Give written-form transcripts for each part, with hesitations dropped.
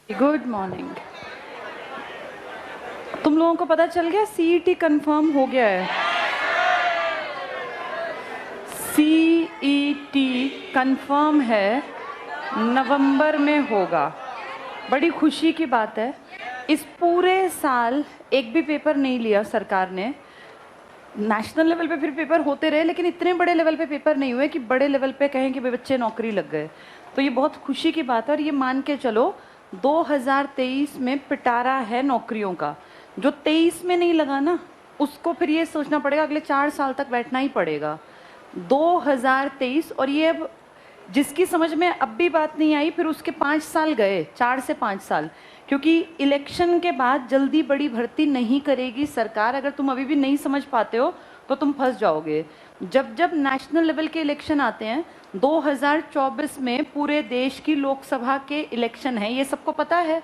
Good morning. तुम लोगों को पता चल गया सीईटी कंफर्म हो गया है। सीईटी कंफर्म है, नवंबर में होगा। बड़ी खुशी की बात है। इस पूरे साल एक भी पेपर नहीं लिया सरकार ने। नेशनल लेवल पे फिर पेपर होते रहे, लेकिन इतने बड़े लेवल पे पेपर नहीं हुए कि बड़े लेवल पे कहें कि बच्चे नौकरी लग गए। तो ये बहुत खुशी की बात है। और ये मान के चलो 2023 में पिटारा है नौकरियों का। जो 23 में नहीं लगा ना, उसको फिर ये सोचना पड़ेगा, अगले 4 साल तक बैठना ही पड़ेगा। 2023, और ये अब जिसकी समझ में अब भी बात नहीं आई, फिर उसके 5 साल गए, 4 से 5 साल, क्योंकि इलेक्शन के बाद जल्दी बड़ी भर्ती नहीं करेगी सरकार। अगर तुम अभी भी नहीं समझ पाते हो तो तुम फंस जाओगे। जब जब नेशनल लेवल के इलेक्शन आते हैं, 2024 में पूरे देश की लोकसभा के इलेक्शन है, ये सबको पता है।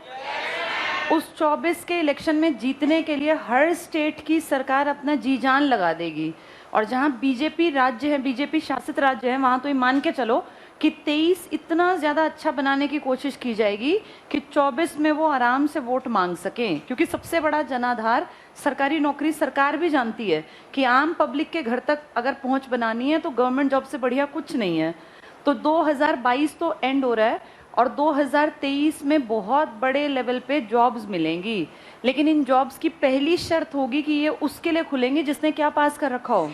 उस 24 के इलेक्शन में जीतने के लिए हर स्टेट की सरकार अपना जी जान लगा देगी। और जहां बीजेपी राज्य है, बीजेपी शासित राज्य है, वहां तो ये मान के चलो कि 23 इतना ज़्यादा अच्छा बनाने की कोशिश की जाएगी कि 24 में वो आराम से वोट मांग सकें। क्योंकि सबसे बड़ा जनाधार सरकारी नौकरी, सरकार भी जानती है कि आम पब्लिक के घर तक अगर पहुंच बनानी है तो गवर्नमेंट जॉब से बढ़िया कुछ नहीं है। तो 2022 तो एंड हो रहा है और 2023 में बहुत बड़े लेवल पे जॉब्स मिलेंगी। लेकिन इन जॉब्स की पहली शर्त होगी कि ये उसके लिए खुलेंगे जिसने क्या पास कर रखा हो।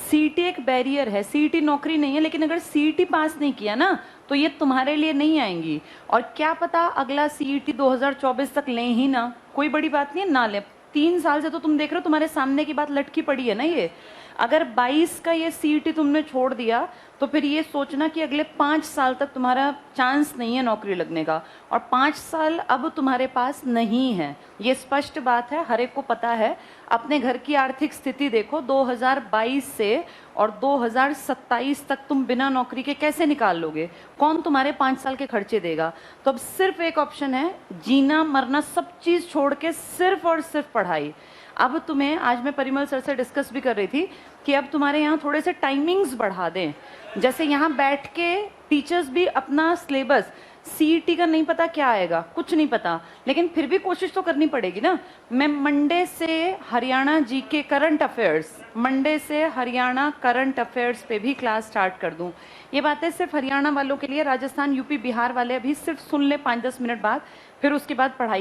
सीईटी एक बैरियर है, सीईटी नौकरी नहीं है, लेकिन अगर सीईटी पास नहीं किया ना तो ये तुम्हारे लिए नहीं आएंगी। और क्या पता अगला सीईटी 2024 तक लें ही ना, कोई बड़ी बात नहीं है, ना लें। 3 साल से तो तुम देख रहे हो तुम्हारे सामने की बात लटकी पड़ी है ना। ये अगर 22 का ये सीईटी तुमने छोड़ दिया तो फिर ये सोचना कि अगले 5 साल तक तुम्हारा चांस नहीं है नौकरी लगने का। और 5 साल अब तुम्हारे पास नहीं है, ये स्पष्ट बात है, हर एक को पता है। अपने घर की आर्थिक स्थिति देखो, 2022 से और 2027 तक तुम बिना नौकरी के कैसे निकाल लोगे? कौन तुम्हारे 5 साल के खर्चे देगा? तो अब सिर्फ एक ऑप्शन है, जीना मरना सब चीज़ छोड़ के सिर्फ और सिर्फ पढ़ाई। अब तुम्हें, आज मैं परिमल सर से डिस्कस भी कर रही थी कि अब तुम्हारे यहाँ थोड़े से टाइमिंग्स बढ़ा दें। जैसे यहाँ बैठ के टीचर्स भी अपना सिलेबस, सीईटी का नहीं पता क्या आएगा, कुछ नहीं पता, लेकिन फिर भी कोशिश तो करनी पड़ेगी ना। मैं मंडे से Haryana GK current affairs, Monday से हरियाणा करंट अफेयर्स पे भी क्लास स्टार्ट कर दूं। ये बातें सिर्फ हरियाणा वालों के लिए, राजस्थान यूपी बिहार वाले अभी सिर्फ सुन ले 5-10 मिनट बाद, फिर उसके बाद पढ़ाई